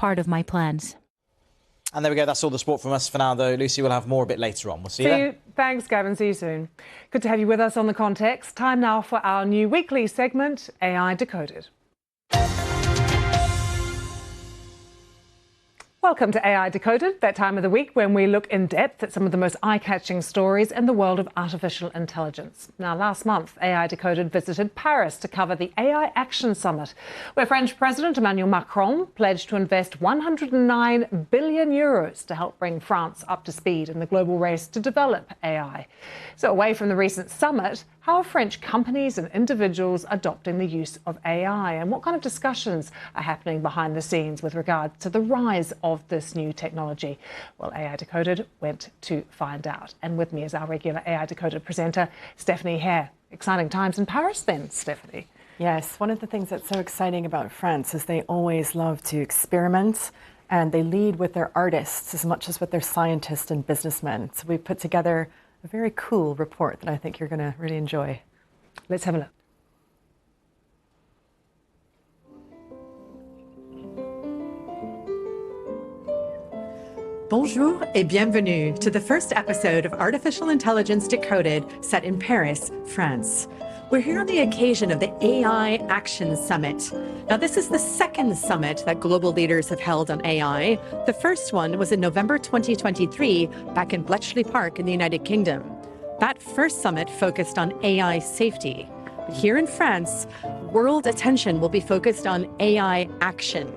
part of my plans. And there we go. That's all the sport from us for now, though. Lucy will have more a bit later on. We'll see you then. Thanks, Gavin. See you soon. Good to have you with us on The Context. Time now for our new weekly segment, AI Decoded. Welcome to AI Decoded, that time of the week when we look in depth at some of the most eye-catching stories in the world of artificial intelligence. Now, last month, AI Decoded visited Paris to cover the AI Action Summit, where French President Emmanuel Macron pledged to invest 109 billion euros to help bring France up to speed in the global race to develop AI. So away from the recent summit, how are French companies and individuals adopting the use of AI? And what kind of discussions are happening behind the scenes with regard to the rise of this new technology? Well, AI Decoded went to find out. And with me is our regular AI Decoded presenter, Stephanie Hare. Exciting times in Paris then, Stephanie. Yes, one of the things that's so exciting about France is they always love to experiment, and they lead with their artists as much as with their scientists and businessmen. So we put together a very cool report that I think you're going to really enjoy. Let's have a look. Bonjour et bienvenue to the first episode of Artificial Intelligence Decoded, set in Paris, France. We're here on the occasion of the AI Action Summit. Now, this is the second summit that global leaders have held on AI. The first one was in November 2023, back in Bletchley Park in the United Kingdom. That first summit focused on AI safety. But here in France, world attention will be focused on AI action.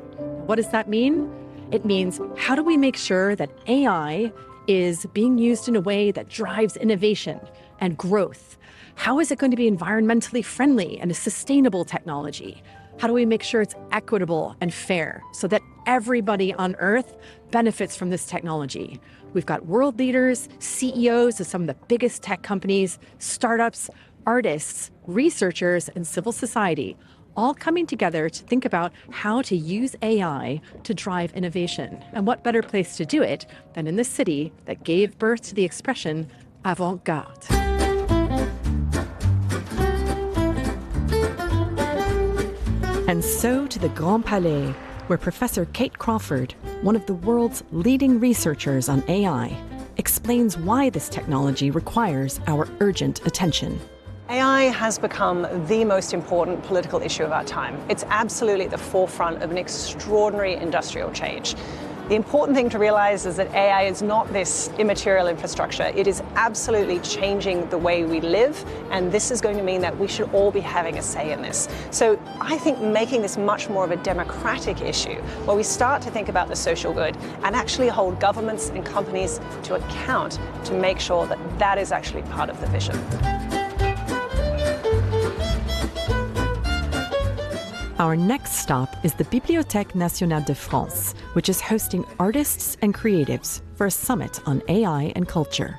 What does that mean? It means, how do we make sure that AI is being used in a way that drives innovation and growth? How is it going to be environmentally friendly and a sustainable technology? How do we make sure it's equitable and fair so that everybody on Earth benefits from this technology? We've got world leaders, CEOs of some of the biggest tech companies, startups, artists, researchers, and civil society, all coming together to think about how to use AI to drive innovation. And what better place to do it than in the city that gave birth to the expression avant-garde. And so to the Grand Palais, where Professor Kate Crawford, one of the world's leading researchers on AI, explains why this technology requires our urgent attention. AI has become the most important political issue of our time. It's absolutely at the forefront of an extraordinary industrial change. The important thing to realize is that AI is not this immaterial infrastructure. It is absolutely changing the way we live, and this is going to mean that we should all be having a say in this. So I think making this much more of a democratic issue, where we start to think about the social good and actually hold governments and companies to account to make sure that that is actually part of the vision. Our next stop is the Bibliothèque Nationale de France, which is hosting artists and creatives for a summit on AI and culture.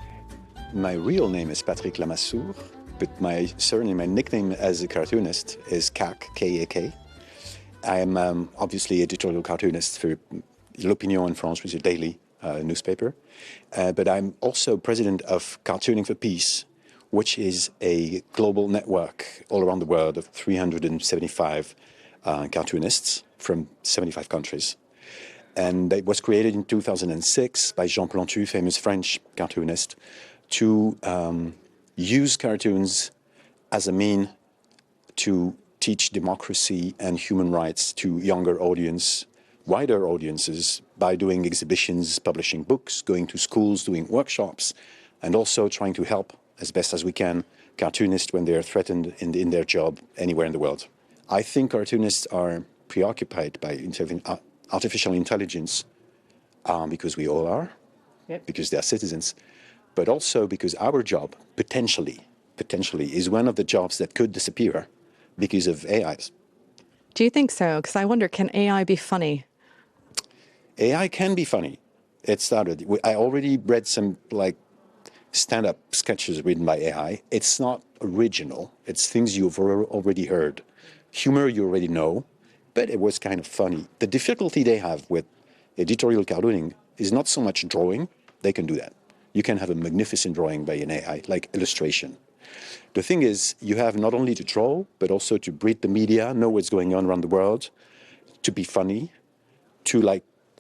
My real name is Patrick Lamassoure, but my surname, my nickname as a cartoonist is Kak, K-A-K. I am obviously editorial cartoonist for L'Opinion in France, which is a daily newspaper. But I'm also president of Cartooning for Peace, which is a global network all around the world of 375 cartoonists from 75 countries. And it was created in 2006 by Jean Plantu, famous French cartoonist, to use cartoons as a mean to teach democracy and human rights to younger audience, wider audiences, by doing exhibitions, publishing books, going to schools, doing workshops, and also trying to help as best as we can cartoonists when they are threatened in their job anywhere in the world. I think cartoonists are preoccupied by artificial intelligence because we all are, because they are citizens, but also because our job, potentially, is one of the jobs that could disappear because of AIs. Do you think so? Because I wonder, can AI be funny? AI can be funny. It started. I already read some stand-up sketches written by AI. It's not original. It's things you've already heard. Humor you already know, but it was kind of funny. The difficulty they have with editorial cartooning is not so much drawing. They can do that. You can have a magnificent drawing by an AI, like illustration. The thing is, you have not only to draw, but also to read the media, know what's going on around the world, to be funny, to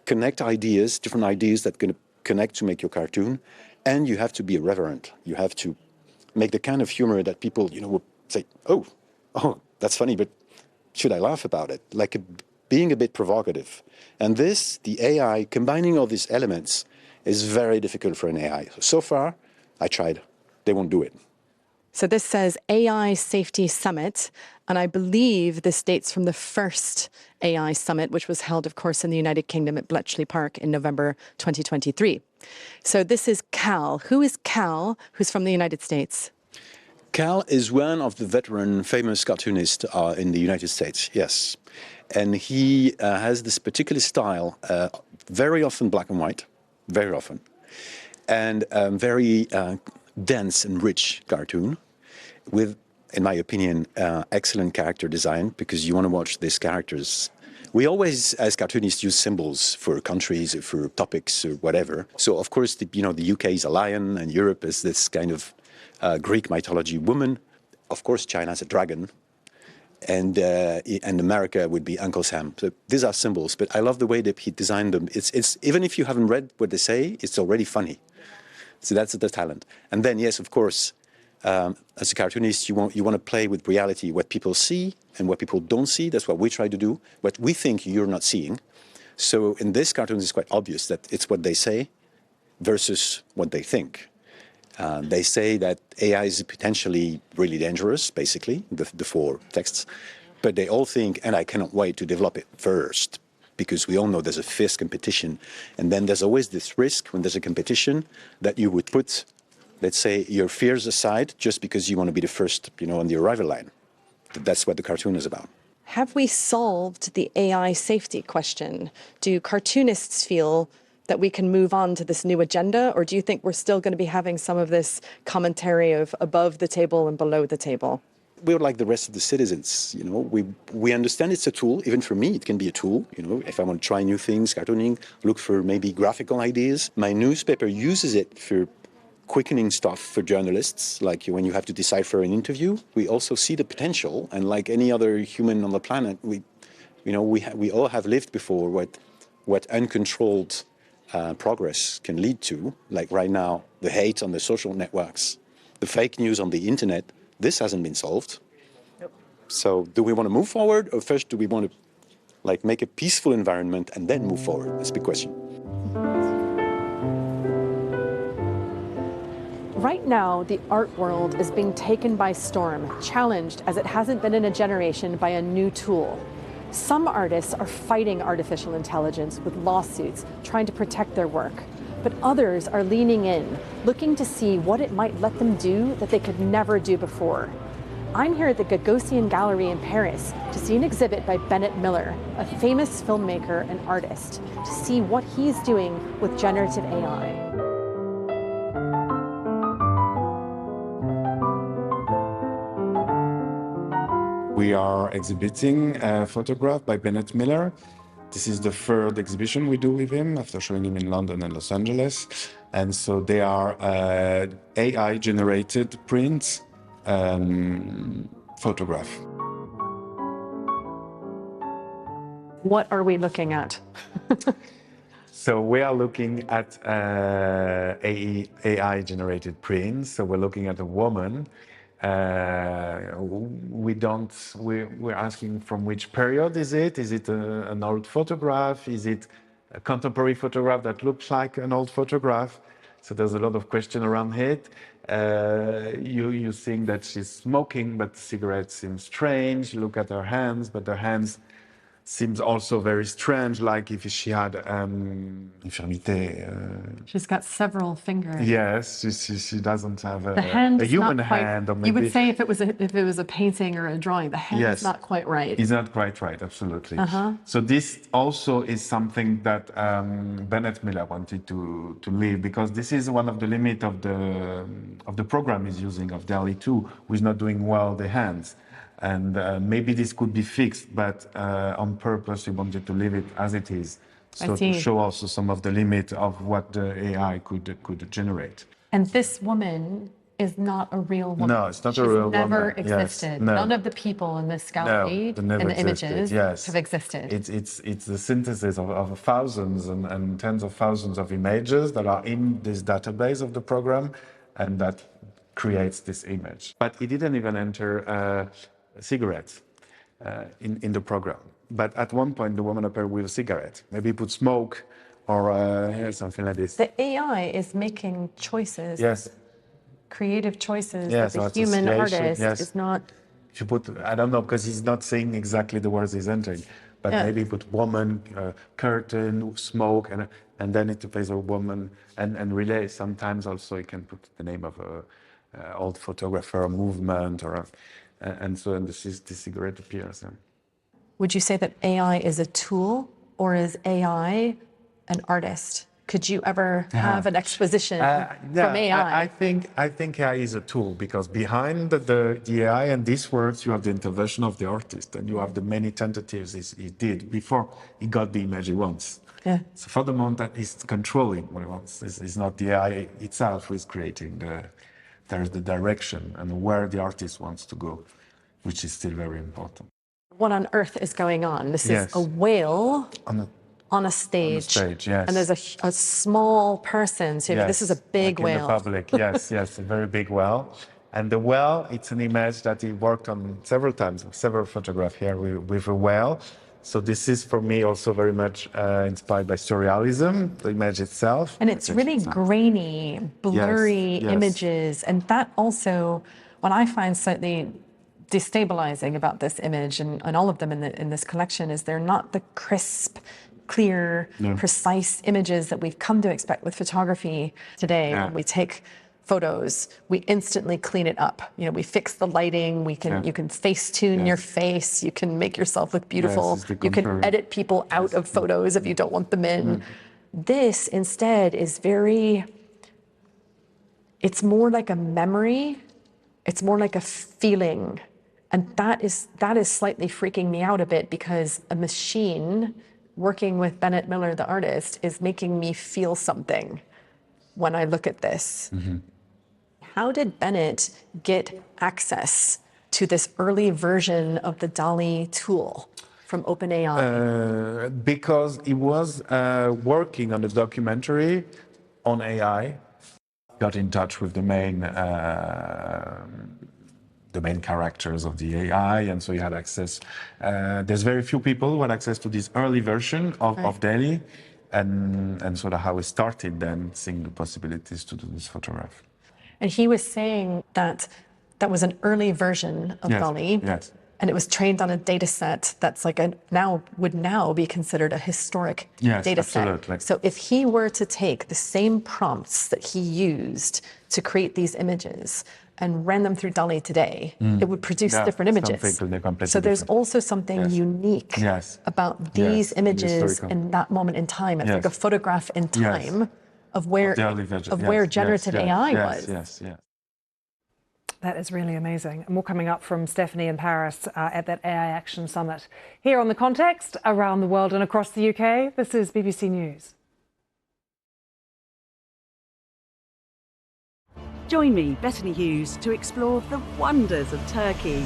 connect ideas, different ideas that can connect to make your cartoon, and you have to be irreverent. You have to make the kind of humor that people, will say, oh, that's funny, but should I laugh about it? Like being a bit provocative. And this, the AI, combining all these elements, is very difficult for an AI. So far, I tried. They won't do it. So this says AI Safety Summit, and I believe this dates from the first AI Summit, which was held, of course, in the United Kingdom at Bletchley Park in November 2023. So this is Cal. Who is Cal, who's from the United States? Cal is one of the veteran famous cartoonists in the United States, yes. And he has this particular style, very often black and white, very often, and very dense and rich cartoon with, in my opinion, excellent character design, because you want to watch these characters. We always, as cartoonists, use symbols for countries, or for topics, or whatever. So, of course, the UK is a lion, and Europe is this kind of Greek mythology woman. Of course, China is a dragon, and America would be Uncle Sam. So these are symbols, but I love the way that he designed them. It's even if you haven't read what they say, it's already funny. So that's the talent. And then, yes, of course, as a cartoonist, you want to play with reality, what people see and what people don't see. That's what we try to do. What we think you're not seeing. So in this cartoon, it's quite obvious that it's what they say versus what they think. They say that AI is potentially really dangerous, basically, the four texts. But they all think, and I cannot wait to develop it first, because we all know there's a fierce competition. And then there's always this risk when there's a competition that you would put, let's say, your fears aside just because you want to be the first, on the arrival line. That's what the cartoon is about. Have we solved the AI safety question? Do cartoonists feel that we can move on to this new agenda, or do you think we're still going to be having some of this commentary of above the table and below the table? We're like the rest of the citizens, we understand it's a tool. Even for me, it can be a tool. If I want to try new things, cartooning, look for maybe graphical ideas. My newspaper uses it for quickening stuff for journalists, like when you have to decipher an interview. We also see the potential, and like any other human on the planet, we all have lived before what uncontrolled progress can lead to. Like right now, the hate on the social networks, the fake news on the internet. This hasn't been solved. Nope. So do we want to move forward, or first do we want to make a peaceful environment and then move forward? That's a big question. Right now, the art world is being taken by storm, challenged as it hasn't been in a generation by a new tool. Some artists are fighting artificial intelligence with lawsuits, trying to protect their work. But others are leaning in, looking to see what it might let them do that they could never do before. I'm here at the Gagosian Gallery in Paris to see an exhibit by Bennett Miller, a famous filmmaker and artist, to see what he's doing with generative AI. We are exhibiting a photograph by Bennett Miller. This is the third exhibition we do with him after showing him in London and Los Angeles. And so they are AI-generated print photograph. What are we looking at? So we are looking at AI-generated prints. So we're looking at a woman. We're asking from which period is it? Is it an old photograph? Is it a contemporary photograph that looks like an old photograph? So there's a lot of question around it. You think that she's smoking, but the cigarette seems strange. You look at her hands, but her hands seems also very strange, like if she had infirmité. She's got several fingers. Yes, she doesn't have a human hand. Or maybe, you would say if it was a painting or a drawing, the hand is not quite right. It's not quite right, absolutely. So this also is something that Bennett Miller wanted to leave, because this is one of the limits of the program he's using of DALL-E 2, who is not doing well the hands. And maybe this could be fixed, but on purpose we wanted to leave it as it is, so to show also some of the limit of what the AI could generate. And this woman is not a real woman. No, it's not a real woman. Never Yes, existed. no. None of the people in this gallery, they never in the existed, images, yes. have existed. It's the synthesis of thousands and tens of thousands of images that are in this database of the program, and that creates this image. But it didn't even enter cigarettes in the program. But at one point, the woman appeared with a cigarette. Maybe put smoke or something like this. The AI is making choices. Yes. Creative choices Yes, that the human artist is not. If you put, I don't know, because he's not saying exactly the words he's entering, but maybe put woman, curtain, smoke, and then it plays a woman and relay. Sometimes also you can put the name of a old photographer, a movement, and so the cigarette appears. Would you say that AI is a tool, or is AI an artist? Could you ever have an exposition from AI? I think AI is a tool, because behind the AI and these words, you have the intervention of the artist, and you have the many tentatives he did before he got the image he wants. Yeah. So for the moment, that he's controlling what he wants. It's not the AI itself who is creating. There's the direction and where the artist wants to go, which is still very important. What on earth is going on? This is a whale on a stage. Yes. And there's a small person. So this is a big whale. In the public, yes, a very big whale. And the whale, it's an image that he worked on several times, several photographs here with a whale. So this is, for me, also very much inspired by surrealism, the image itself. And it's really grainy, blurry images. And that also, what I find slightly destabilizing about this image and all of them in this collection is they're not the crisp, clear, precise images that we've come to expect with photography today. When we take photos, we instantly clean it up. You know, we fix the lighting, you can face tune your face, you can make yourself look beautiful, you can edit people out of photos if you don't want them in. This instead is it's more like a memory, it's more like a feeling. And that is slightly freaking me out a bit, because a machine working with Bennett Miller, the artist, is making me feel something when I look at this. How did Bennett get access to this early version of the DALL-E tool from OpenAI? Because he was working on a documentary on AI, got in touch with the main characters of the AI, and so he had access. There's very few people who had access to this early version of DALL-E, and sort of how we started then seeing the possibilities to do this photograph. And he was saying that was an early version of DALL-E, and it was trained on a data set that's like would now be considered a historic data absolutely. set. So if he were to take the same prompts that he used to create these images and ran them through DALL-E today, it would produce different images. So there's also something unique about these images in that moment in time. It's like a photograph in time of where generative AI was. That is really amazing. And more coming up from Stephanie in Paris at that AI Action Summit. Here on The Context, around the world and across the UK, this is BBC News. Join me, Bethany Hughes, to explore the wonders of Turkey.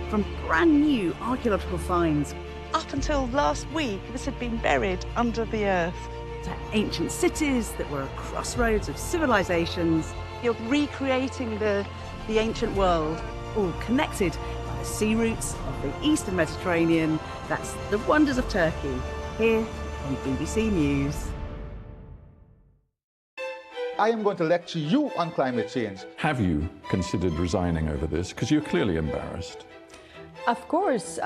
From brand new archaeological finds, up until last week, this had been buried under the earth, to ancient cities that were a crossroads of civilizations. You're recreating the ancient world. All connected by the sea routes of the Eastern Mediterranean. That's the wonders of Turkey, here on BBC News. I am going to lecture you on climate change. Have you considered resigning over this? Because you're clearly embarrassed. Of course,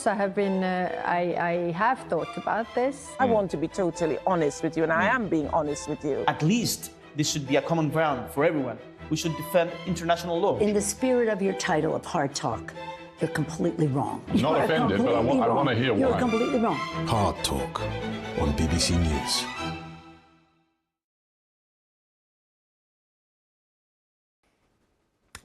I have been. I have thought about this. I want to be totally honest with you, and I am being honest with you. At least this should be a common ground for everyone. We should defend international law. In the spirit of your title of Hard Talk, you're completely wrong. I'm not offended, but I want to hear why. You're completely wrong. Hard Talk on BBC News.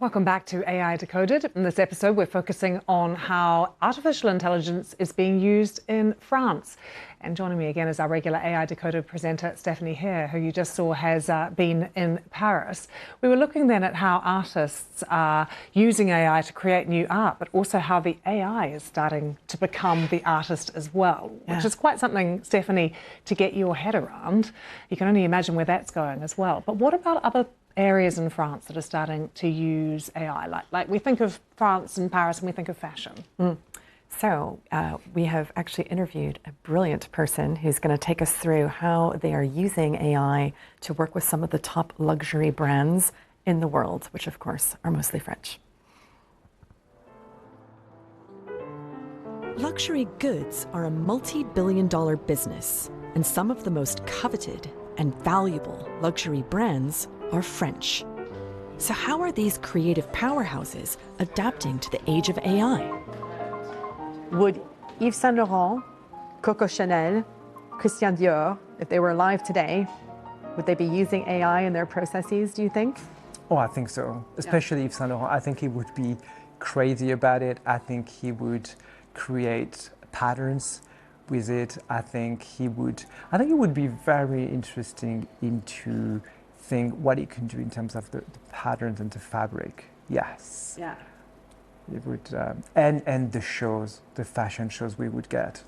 Welcome back to AI Decoded. In this episode, we're focusing on how artificial intelligence is being used in France. And joining me again is our regular AI Decoded presenter, Stephanie Hare, who you just saw has been in Paris. We were looking then at how artists are using AI to create new art, but also how the AI is starting to become the artist as well, which is quite something, Stephanie, to get your head around. You can only imagine where that's going as well. But what about other areas in France that are starting to use AI? Like we think of France and Paris and we think of fashion. So we have actually interviewed a brilliant person who's going to take us through how they are using AI to work with some of the top luxury brands in the world, which of course are mostly French. Luxury goods are a multi-billion-dollar business, and some of the most coveted and valuable luxury brands are French. So how are these creative powerhouses adapting to the age of AI? Would Yves Saint Laurent, Coco Chanel, Christian Dior, if they were alive today, would they be using AI in their processes, do you think? Oh, I think so. Especially Yves Saint Laurent. I think he would be crazy about it. I think he would create patterns with it. I think it would be very interesting into think what it can do in terms of the patterns and the fabric. Yes. Yeah. It would, and the shows, the fashion shows we would get.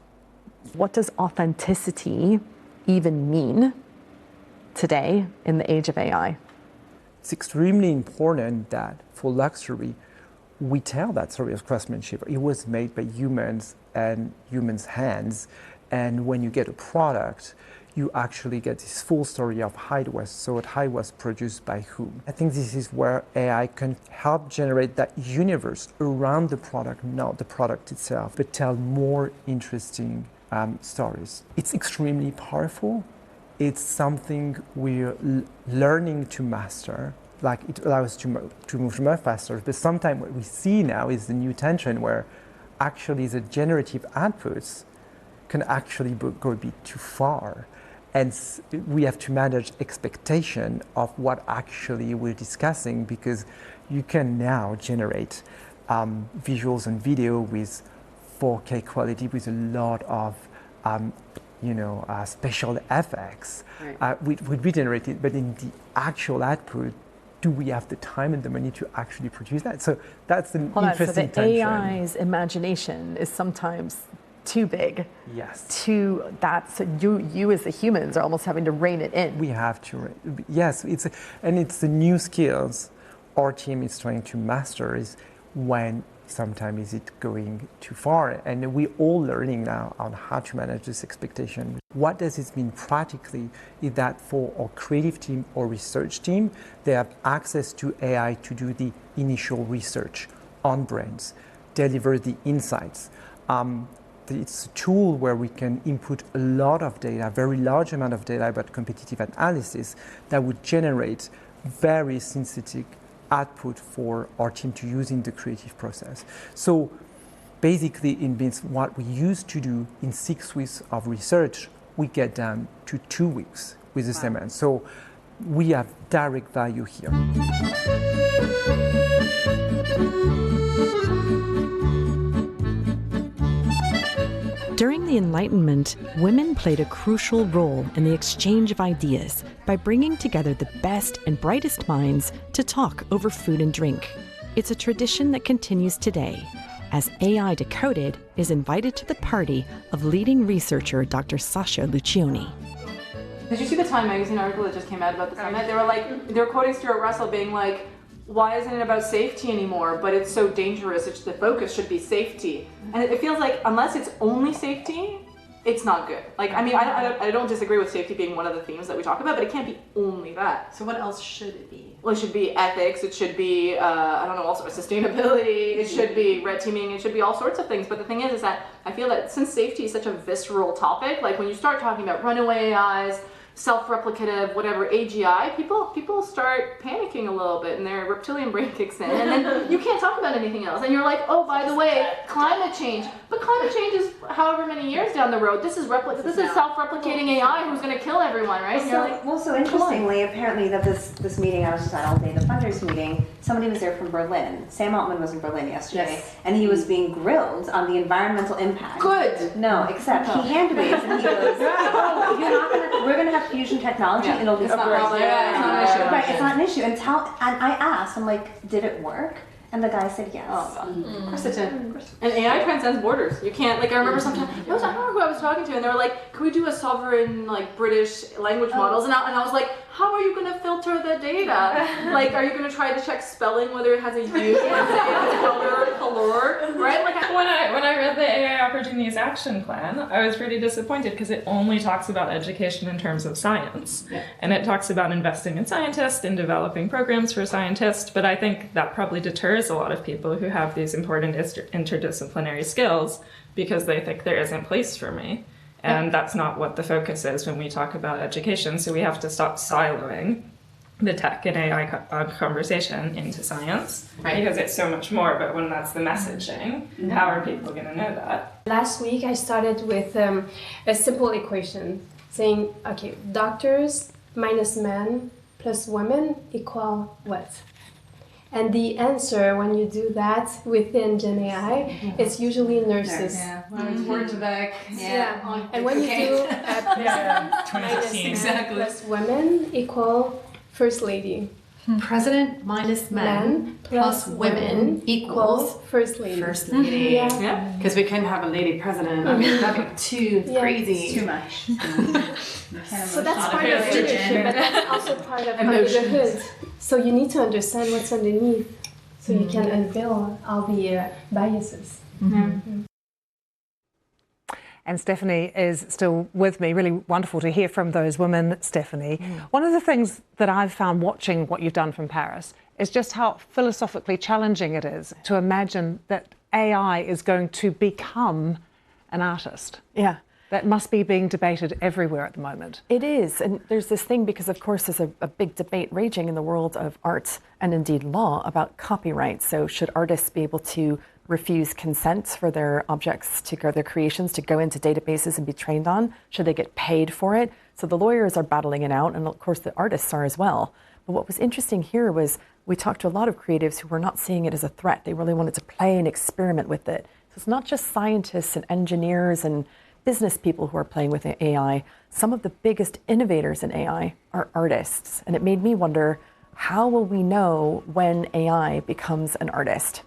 What does authenticity even mean today in the age of AI? It's extremely important that for luxury, we tell that story of craftsmanship. It was made by humans and humans' hands, and when you get a product, you actually get this full story of how it was sold, how it was produced by whom. I think this is where AI can help generate that universe around the product, not the product itself, but tell more interesting stories. It's extremely powerful. It's something we're learning to master. Like it allows us to move much faster. But sometimes what we see now is the new tension where actually the generative outputs can actually go a bit too far. And we have to manage expectation of what actually we're discussing, because you can now generate visuals and video with 4K quality with a lot of special effects. Would be generated, but in the actual output, do we have the time and the money to actually produce that? So that's an interesting tension. So the AI's imagination is sometimes too big. Yes. So you as the humans are almost having to rein it in. We have to. Yes, it's the new skills our team is trying to master. Is when sometimes is it going too far, and we're all learning now on how to manage this expectation. What does it mean practically? Is that for our creative team or research team, they have access to AI to do the initial research on brands, deliver the insights. It's a tool where we can input a lot of data, a very large amount of data about competitive analysis that would generate very synthetic output for our team to use in the creative process. So basically it means what we used to do in 6 weeks of research, we get down to 2 weeks with the same end. So we have direct value here. During the Enlightenment, women played a crucial role in the exchange of ideas by bringing together the best and brightest minds to talk over food and drink. It's a tradition that continues today, as AI Decoded is invited to the party of leading researcher Dr. Sasha Lucioni. Did you see the Time magazine article that just came out about the summit? They were quoting Stuart Russell being like, why isn't it about safety anymore? But it's so dangerous. The focus should be safety. And it feels like unless it's only safety, it's not good. I don't disagree with safety being one of the themes that we talk about, but it can't be only that. So what else should it be? Well, it should be ethics. It should be, also sustainability. It should be red teaming. It should be all sorts of things. But the thing is that I feel that since safety is such a visceral topic, like when you start talking about runaway AIs, self-replicative, whatever, AGI, people start panicking a little bit and their reptilian brain kicks in, and then you can't talk about anything else. And you're like, oh, by the way, climate change. But climate change is however many years down the road. This is self-replicating AI who's going to kill everyone, right? So interestingly, apparently that this meeting I was just at all day, the funders meeting, somebody was there from Berlin. Sam Altman was in Berlin yesterday, and he was being grilled on the environmental impact. Good. No, except he hand waves and he goes, "Oh, we're gonna have fusion technology. Yeah. It'll be It's not fine." it's not an issue. Right, it's not an issue. And I asked, I'm like, did it work? And the guy said yes. Oh, God. Of course it did. And AI transcends borders. You can't, like, I remember sometimes, I don't remember who I was talking to, and they were like, can we do a sovereign, like, British language models? And I was like, how are you going to filter the data? Like, are you going to try to check spelling, whether it has a U, if it's color, right? Like, when I read the AI Opportunities Action Plan, I was pretty disappointed because it only talks about education in terms of science. Yeah. And it talks about investing in scientists and developing programs for scientists, but I think that probably deters a lot of people who have these important interdisciplinary skills because they think there isn't place for me. And that's not what the focus is when we talk about education. So we have to stop siloing the tech and AI conversation into science, because it's so much more, but when that's the messaging, how are people going to know that? Last week I started with a simple equation saying, okay, doctors minus men plus women equal what? And the answer, when you do that within Gen AI, it's usually nurses. Yeah, Wertbeck. Yeah. And when you do minus men plus women equal first lady. President minus men plus women equals first lady. First lady. Yeah. Because we couldn't have a lady president. I mean, that'd be too crazy. It's too much. So that's part of leadership, but that's also part of under the hood. So you need to understand what's underneath, so you can unveil all the biases. And Stephanie is still with me. Really wonderful to hear from those women, Stephanie. One of the things that I've found watching what you've done from Paris is just how philosophically challenging it is to imagine that AI is going to become an artist. Yeah. That must be being debated everywhere at the moment. It is, and there's this thing because, of course, there's a big debate raging in the world of art and indeed law about copyright. So should artists be able to refuse consent for their objects to go, their creations to go into databases and be trained on? Should they get paid for it? So the lawyers are battling it out, and of course the artists are as well. But what was interesting here was we talked to a lot of creatives who were not seeing it as a threat. They really wanted to play and experiment with it. So it's not just scientists and engineers and business people who are playing with AI. Some of the biggest innovators in AI are artists. And it made me wonder, how will we know when AI becomes an artist?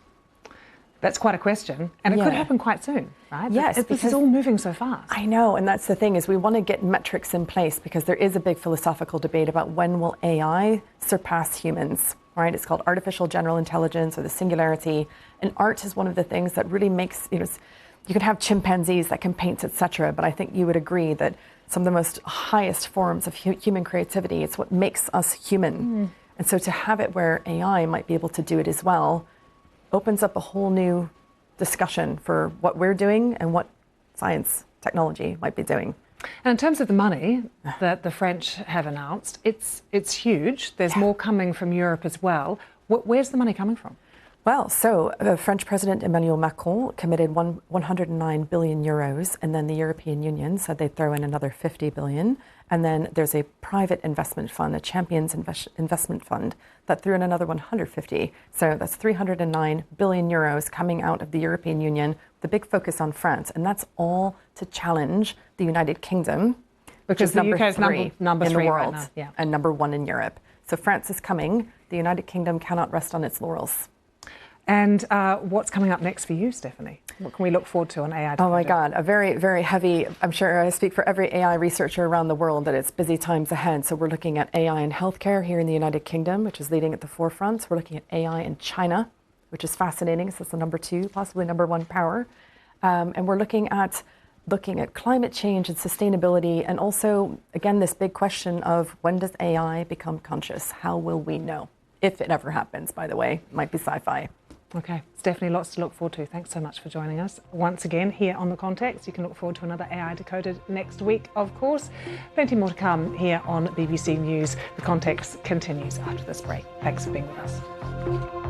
That's quite a question. And it could happen quite soon, right? Yes. This is all moving so fast. I know. And that's the thing, is we want to get metrics in place because there is a big philosophical debate about when will AI surpass humans, right? It's called artificial general intelligence or the singularity. And art is one of the things that really makes, you can have chimpanzees that can paint, etc. But I think you would agree that some of the most highest forms of human creativity, it's what makes us human. And so to have it where AI might be able to do it as well opens up a whole new discussion for what we're doing and what science technology might be doing. And in terms of the money that the French have announced, it's huge. There's more coming from Europe as well. Where's the money coming from? Well, so the French President Emmanuel Macron committed 109 billion euros, and then the European Union said they'd throw in another 50 billion. And then there's a private investment fund, a Champions Investment Fund, that threw in another 150. So that's 309 billion euros coming out of the European Union, the big focus on France. And that's all to challenge the United Kingdom, which is number three in the world, right now. and number one in Europe. So France is coming. The United Kingdom cannot rest on its laurels. And what's coming up next for you, Stephanie? What can we look forward to on AI DECODED? Oh my God, a very, very heavy, I'm sure I speak for every AI researcher around the world that it's busy times ahead. So we're looking at AI in healthcare here in the United Kingdom, which is leading at the forefront. We're looking at AI in China, which is fascinating. So it's the number 2, possibly number 1 power. And we're looking at climate change and sustainability, and also, again, this big question of when does AI become conscious? How will we know? If it ever happens, by the way, it might be sci-fi. Okay, Stephanie, lots to look forward to. Thanks so much for joining us once again here on The Context. You can look forward to another AI Decoded next week, of course. Plenty more to come here on BBC News. The Context continues after this break. Thanks for being with us.